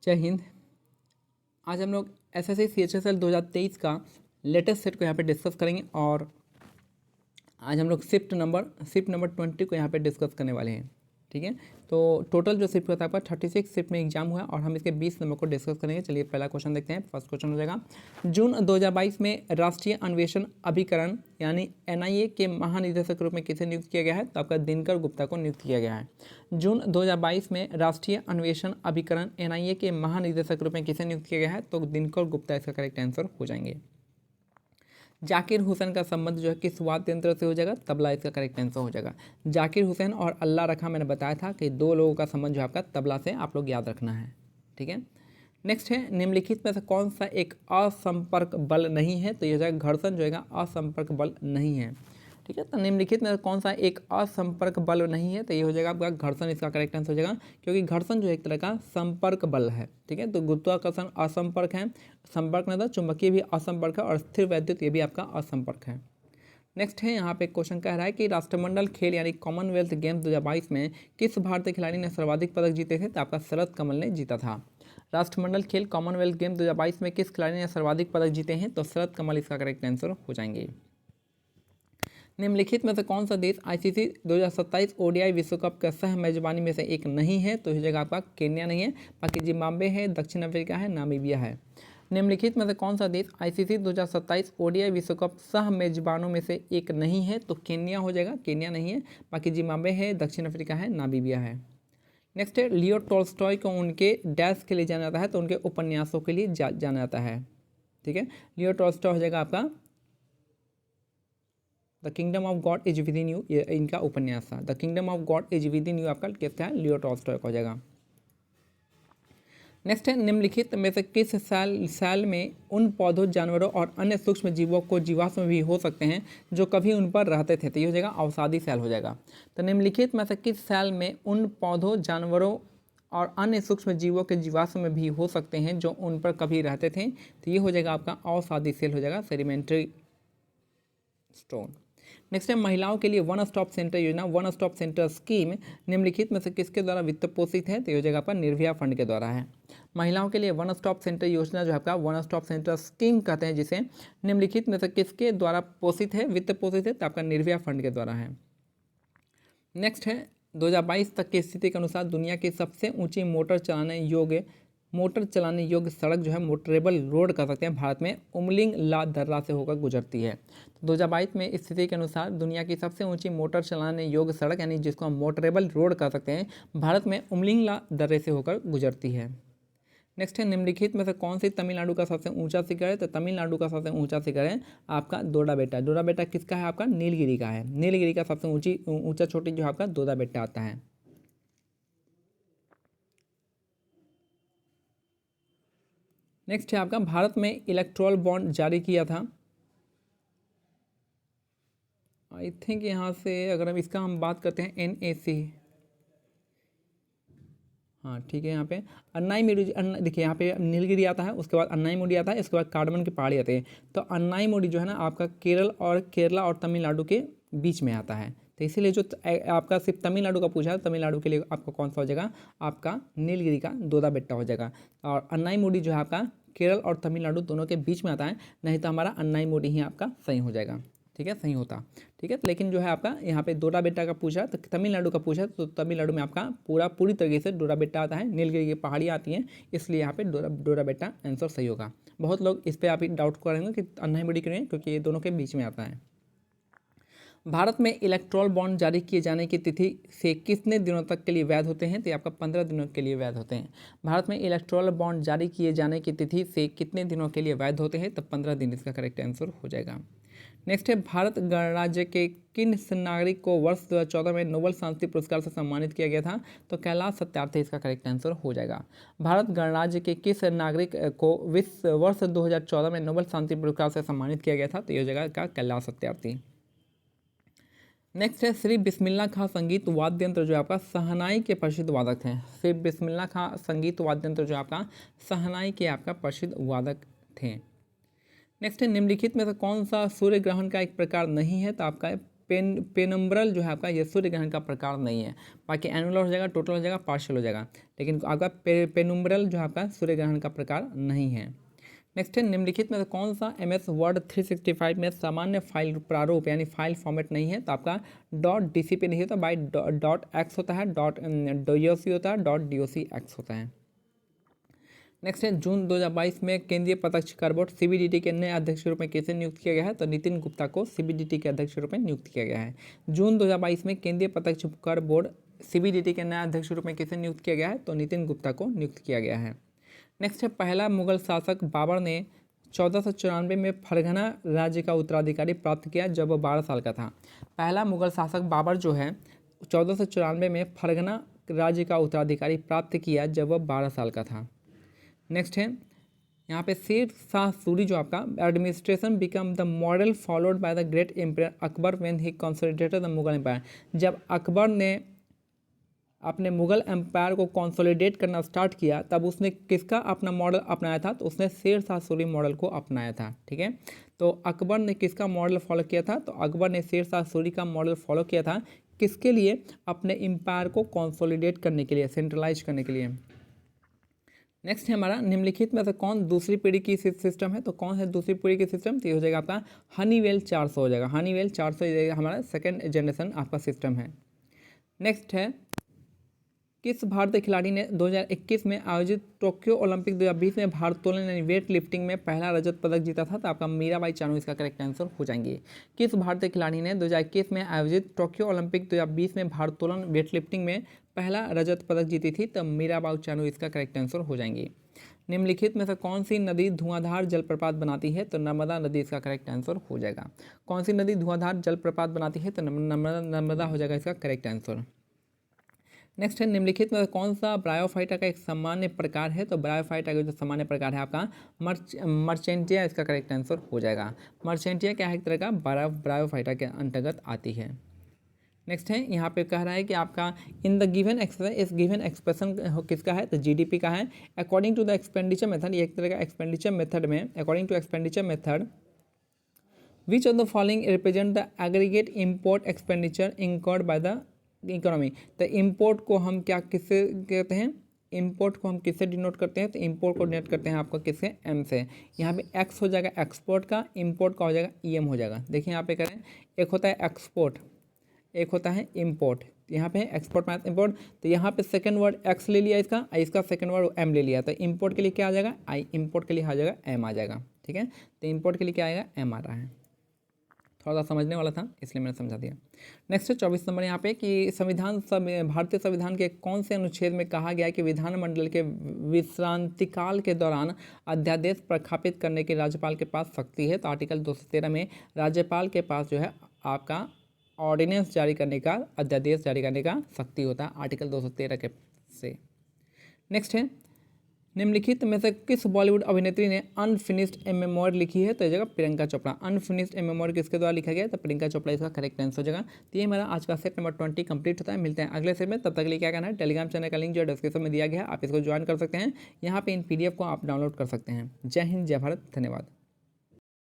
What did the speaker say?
जय हिंद। आज हम लोग एसएससी CHSL 2023 का लेटेस्ट सेट को यहाँ पे डिस्कस करेंगे और आज हम लोग शिफ्ट नंबर 20 को यहाँ पे डिस्कस करने वाले हैं। ठीक है, तो टोटल जो शिफ्ट होता है आपका 36 शिफ्ट में एग्जाम हुआ और हम इसके 20 नंबर को डिस्कस करेंगे। चलिए पहला क्वेश्चन देखते हैं। फर्स्ट क्वेश्चन हो जाएगा, जून 2022 में राष्ट्रीय अन्वेषण अभिकरण यानी NIA के महानिदेशक के रूप में किसे नियुक्त किया गया है? तो आपका दिनकर गुप्ता को नियुक्त किया गया है। जून 2022 में राष्ट्रीय अन्वेषण अभिकरण NIA के महानिदेशक के रूप में किसे नियुक्त किया गया है? तो दिनकर गुप्ता इसका करेक्ट आंसर हो जाएंगे। जाकिर हुसैन का संबंध जो है किस वाद्य यंत्र से हो जाएगा? तबला इसका करेक्ट आंसर हो जाएगा। जाकिर हुसैन और अल्लाह रखा मैंने बताया था कि दो लोगों का संबंध जो आपका तबला से आप लोग याद रखना है। ठीक है, नेक्स्ट है, निम्नलिखित में से कौन सा एक असंपर्क बल नहीं है? तो यह हो जाएगा घर्षण जो है असंपर्क बल नहीं है। ठीक है, तो निम्नलिखित में कौन सा एक असंपर्क बल नहीं है? तो ये हो जाएगा आपका घर्षण इसका करेक्ट आंसर हो जाएगा, क्योंकि घर्षण जो एक तरह का संपर्क बल है। ठीक है, तो गुरुत्वाकर्षण असंपर्क है, संपर्क नहीं था, चुंबकीय भी असंपर्क है और स्थिर वैद्युत ये भी आपका असंपर्क है। नेक्स्ट है, यहाँ पे क्वेश्चन कह रहा है कि राष्ट्रमंडल खेल यानी कॉमनवेल्थ गेम्स 2022 में किस भारतीय खिलाड़ी ने सर्वाधिक पदक जीते थे? तो आपका शरद कमल ने जीता था। राष्ट्रमंडल खेल कॉमनवेल्थ गेम 2022 में किस खिलाड़ी ने सर्वाधिक पदक जीते हैं? तो शरद कमल इसका करेक्ट आंसर हो जाएंगे। निम्नलिखित में से कौन सा देश ICC 2027 ODI विश्व कप का सह मेजबानी में से एक नहीं है? तो इस जगह आपका केन्या नहीं है, बाकी जिम्बाब्वे है, दक्षिण अफ्रीका है, नामीबिया है। निम्नलिखित में से कौन सा देश ICC 2027 ODI विश्व कप सह मेजबानों में से एक नहीं है? तो केन्या हो जाएगा, केन्या नहीं है, बाकी जिम्बाब्वे है, दक्षिण अफ्रीका है, नामीबिया है। नेक्स्ट है, लियो टॉल्स्टॉय को उनके डैश के लिए जाना जाता है? तो उनके उपन्यासों के लिए जाना जाता है। ठीक है, लियो टॉल्स्टॉय हो जाएगा आपका the kingdom of God is with in you, ये इनका उपन्यास था। The kingdom of God is with in you आपका किसका है? लियो टॉल्स्टॉय का हो जाएगा। नेक्स्ट है, निम्नलिखित में से किस साल में उन पौधों, जानवरों और अन्य सूक्ष्म जीवों को जीवाश्म भी हो सकते हैं जो कभी उन पर रहते थे? तो ये हो जाएगा अवसादी साल हो जाएगा। तो निम्नलिखित में से किस साल में उन पौधों, जानवरों और अन्य सूक्ष्म जीवों के जीवाश्म भी हो सकते हैं जो उन पर कभी रहते थे? तो ये हो जाएगा आपका अवसादी सेल हो जाएगा, सेडिमेंट्री स्टोन। नेक्स्ट है, महिलाओं के लिए वन स्टॉप सेंटर योजना, वन स्टॉप सेंटर स्कीम निम्नलिखित में से किसके द्वारा वित्त पोषित है? तो ये हो जाएगा आपका निर्भया फंड के द्वारा है। महिलाओं के लिए वन स्टॉप सेंटर योजना जो आपका वन स्टॉप सेंटर स्कीम कहते हैं, जिसे निम्नलिखित में से किसके द्वारा पोषित है, वित्त पोषित है? तो आपका निर्भया फंड के द्वारा है। नेक्स्ट है, 2022 तक की स्थिति के अनुसार दुनिया की सबसे ऊंची मोटर चलाने योग्य सड़क जो है, मोटरेबल रोड कह सकते हैं, भारत में उमलिंग ला दर्रा से होकर गुजरती है। तो 2022 में स्थिति के अनुसार दुनिया की सबसे ऊंची मोटर चलाने योग्य सड़क यानी जिसको हम मोटरेबल रोड कह सकते हैं, भारत में उमलिंग ला दर्रे से होकर गुजरती है। नेक्स्ट है, निम्नलिखित में से कौन सी तमिलनाडु का सबसे ऊंचा शिखर है? तो तमिलनाडु का सबसे ऊंचा शिखर है आपका दोडा बेटा। दोडा बेटा किसका है? आपका नीलगिरी का है। नीलगिरी का सबसे ऊंचा चोटी जो आपका दोडा बेटा आता है। नेक्स्ट है आपका, भारत में इलेक्ट्रोल बॉन्ड जारी किया था। आई थिंक यहाँ से अगर हम बात करते हैं NAC, हाँ ठीक है, यहाँ पे अन्नाईमुडी, देखिए यहाँ पे नीलगिरी आता है, उसके बाद अन्नाईमुडी आता है, इसके बाद कार्डमन के पहाड़ी आते हैं। तो अन्नाईमुडी जो है ना आपका केरला और तमिलनाडु के बीच में आता है। तो इसीलिए जो आपका सिर्फ तमिलनाडु का पूछा है, तमिलनाडु के लिए आपका कौन सा हो जाएगा? आपका नीलगिरी का दोदा बेट्टा हो जाएगा। और अन्नाईमुडी जो है आपका केरल और तमिलनाडु दोनों के बीच में आता है, नहीं तो हमारा अन्नाईमुडी ही आपका सही हो जाएगा। ठीक है, सही होता। ठीक है, लेकिन जो है आपका यहाँ पे डोरा बेटा का पूछा, तो तमिलनाडु का पूछा, तो तमिलनाडु में आपका पूरी तरीके से डोरा बेटा आता है, नीलगिरी की पहाड़ी आती हैं, इसलिए यहाँ पे डोरा बेटा आंसर सही होगा। बहुत लोग इस पर आप डाउट करेंगे कि अन्नाईमुडी क्यों है, क्योंकि ये दोनों के बीच में आता है। भारत में इलेक्ट्रोल बॉन्ड जारी किए जाने की तिथि से कितने दिनों तक के लिए वैध होते हैं? तो आपका 15 दिनों के लिए वैध होते हैं। भारत में इलेक्ट्रोल बॉन्ड जारी किए जाने की तिथि से कितने दिनों के लिए वैध होते हैं? तो 15 दिन इसका करेक्ट आंसर हो जाएगा। नेक्स्ट है, भारत गणराज्य के किन नागरिक को वर्ष 2014 में नोबेल शांति पुरस्कार से सम्मानित किया गया था? तो कैलाश सत्यार्थी इसका करेक्ट आंसर हो जाएगा। भारत गणराज्य के किस नागरिक को वर्ष 2014 में नोबेल शांति पुरस्कार से सम्मानित किया गया था? तो यह जगह का कैलाश सत्यार्थी। नेक्स्ट है, श्री बिस्मिल्लाह खां संगीत वाद्य यंत्र जो आपका शहनाई के प्रसिद्ध वादक हैं। श्री बिस्मिल्लाह खां संगीत वाद्य यंत्र जो आपका शहनाई के आपका प्रसिद्ध वादक थे। नेक्स्ट है, निम्नलिखित में से कौन सा सूर्य ग्रहण का एक प्रकार नहीं है? तो आपका पेनुम्ब्रल जो है आपका ये सूर्य ग्रहण का प्रकार नहीं है। बाकी एनुलर हो जाएगा, टोटल हो जाएगा, पार्शियल हो जाएगा, लेकिन आपका पेनुम्ब्रल जो है आपका सूर्य ग्रहण का प्रकार नहीं है। नेक्स्ट है निम्नलिखित में से कौन सा MS वर्ड 365 में सामान्य फाइल प्रारूप यानी फाइल फॉर्मेट नहीं है? तो आपका .dc पे नहीं होता, बाई .x होता है, .doc होता है, .docx होता है। नेक्स्ट है जून 2022 में केंद्रीय प्रत्यक्ष कर बोर्ड CBDT के नए अध्यक्ष के रूप में किसे नियुक्त किया गया है? तो नितिन गुप्ता को CBDT के अध्यक्ष के रूप में नियुक्त किया गया है। जून 2022 में केंद्रीय प्रत्यक्ष कर बोर्ड CBDT के नए अध्यक्ष के रूप में किसे नियुक्त किया गया है? तो नितिन गुप्ता को नियुक्त किया गया है। नेक्स्ट है पहला मुगल शासक बाबर ने 1494 में फरगना राज्य का उत्तराधिकारी प्राप्त किया जब वह 12 साल का था। पहला मुगल शासक बाबर जो है 1494 में फरगना राज्य का उत्तराधिकारी प्राप्त किया जब वह 12 साल का था। नेक्स्ट है यहाँ पे शेर शाह सूरी जो आपका administration become the model followed by the great empire Akbar when he consolidated the Mughal empire. जब अकबर ने अपने मुगल एम्पायर को कंसोलिडेट करना स्टार्ट किया तब उसने किसका अपना मॉडल अपनाया था? तो उसने शेर शाह सूरी मॉडल को अपनाया था। ठीक है, तो अकबर ने किसका मॉडल फॉलो किया था? तो अकबर ने शेर शाह सूरी का मॉडल फॉलो किया था। किसके लिए? अपने एम्पायर को कंसोलिडेट करने के लिए, सेंट्रलाइज करने के लिए। नेक्स्ट है हमारा निम्नलिखित में से कौन दूसरी पीढ़ी की सिस्टम है? तो कौन है दूसरी पीढ़ी की सिस्टम? तो ये हो जाएगा आपका हनीवेल 400 हो जाएगा। हनीवेल 400 हमारा सेकेंड जनरेशन आपका सिस्टम है। नेक्स्ट है किस भारतीय खिलाड़ी ने 2021 में आयोजित टोक्यो ओलंपिक 2020 में भारोत्तोलन यानी वेट लिफ्टिंग में पहला रजत पदक जीता था? तो आपका मीराबाई चानू इसका करेक्ट आंसर हो जाएंगे। किस भारतीय खिलाड़ी ने 2021 में आयोजित टोक्यो ओलंपिक 2020 में भारोत्तोलन वेट लिफ्टिंग में पहला रजत पदक जीती थी? तो मीराबाई चानू इसका करेक्ट आंसर हो जाएंगे। निम्नलिखित में से कौन सी नदी धुआंधार जलप्रपात बनाती है? तो नर्मदा नदी इसका करेक्ट आंसर हो जाएगा। कौन सी नदी धुआंधार जलप्रपात बनाती है? तो नर्मदा हो जाएगा इसका करेक्ट आंसर। नेक्स्ट है निम्नलिखित में कौन सा ब्रायोफाइटा का एक सामान्य प्रकार है? तो ब्रायोफाइटा का जो सामान्य प्रकार है आपका मर्चेंटिया इसका करेक्ट आंसर हो जाएगा। मर्चेंटिया क्या है? एक तरह का ब्रायोफाइटा के अंतर्गत आती है। नेक्स्ट है यहाँ पे कह रहा है कि आपका इन द गिवन एक्सप्रेशन, इस गिवन एक्सप्रेशन किसका है? तो GDP का है। According to the expenditure method, ये एक तरह का एक्सपेंडिचर मेथड में according to expenditure method which of the following represent the aggregate import expenditure incurred by the economy. तो इम्पोर्ट को हम क्या किससे कहते हैं? इम्पोर्ट को हम किससे डिनोट करते हैं? तो इम्पोर्ट को डिनोट करते हैं आपका किससे? M से। यहाँ पे X हो जाएगा एक्सपोर्ट का, इम्पोर्ट का हो जाएगा EM हो जाएगा। देखिए यहाँ पे करें, एक होता है एक्सपोर्ट, एक होता है इम्पोर्ट। यहाँ पे एक्सपोर्ट माइनस इम्पोर्ट, तो यहाँ पे सेकंड वर्ड X ले लिया इसका सेकंड वर्ड M ले लिया, तो इम्पोर्ट के लिए क्या आ जाएगा? I, इम्पोर्ट के लिए आ जाएगा M आ जाएगा। ठीक है, तो इम्पोर्ट के लिए क्या आएगा? M आ रहा है। थोड़ा सा समझने वाला था इसलिए मैंने समझा दिया। नेक्स्ट है 24 नंबर यहाँ पे कि भारतीय संविधान के कौन से अनुच्छेद में कहा गया है कि विधानमंडल के विश्रांतिकाल के दौरान अध्यादेश प्रख्यापित करने की राज्यपाल के पास शक्ति है? तो आर्टिकल 213 में राज्यपाल के पास जो है आपका ऑर्डिनेंस जारी करने का, अध्यादेश जारी करने का शक्ति होता है आर्टिकल 213 के से। नेक्स्ट है निम्नलिखित में से किस बॉलीवुड अभिनेत्री ने अनफिनिश्ड ए मेमोर लिखी है? तो जगह प्रियंका चोपड़ा। अनफिनिश्ड ए मेमोर किसके द्वारा लिखा गया? तो प्रियंका चोपड़ा इसका करेक्ट आंसर हो जाएगा। तो ये हमारा आज का सेट नंबर 20 कंप्लीट होता है। मिलते हैं अगले सेट में, तब तक के लिए क्या करना है? टेलीग्राम चैनल का लिंक जो डिस्क्रिप्शन में दिया गया है, आप इसको ज्वाइन कर सकते हैं। यहाँ पे इन PDF को आप डाउनलोड कर सकते हैं। जय हिंद, जय भारत, धन्यवाद।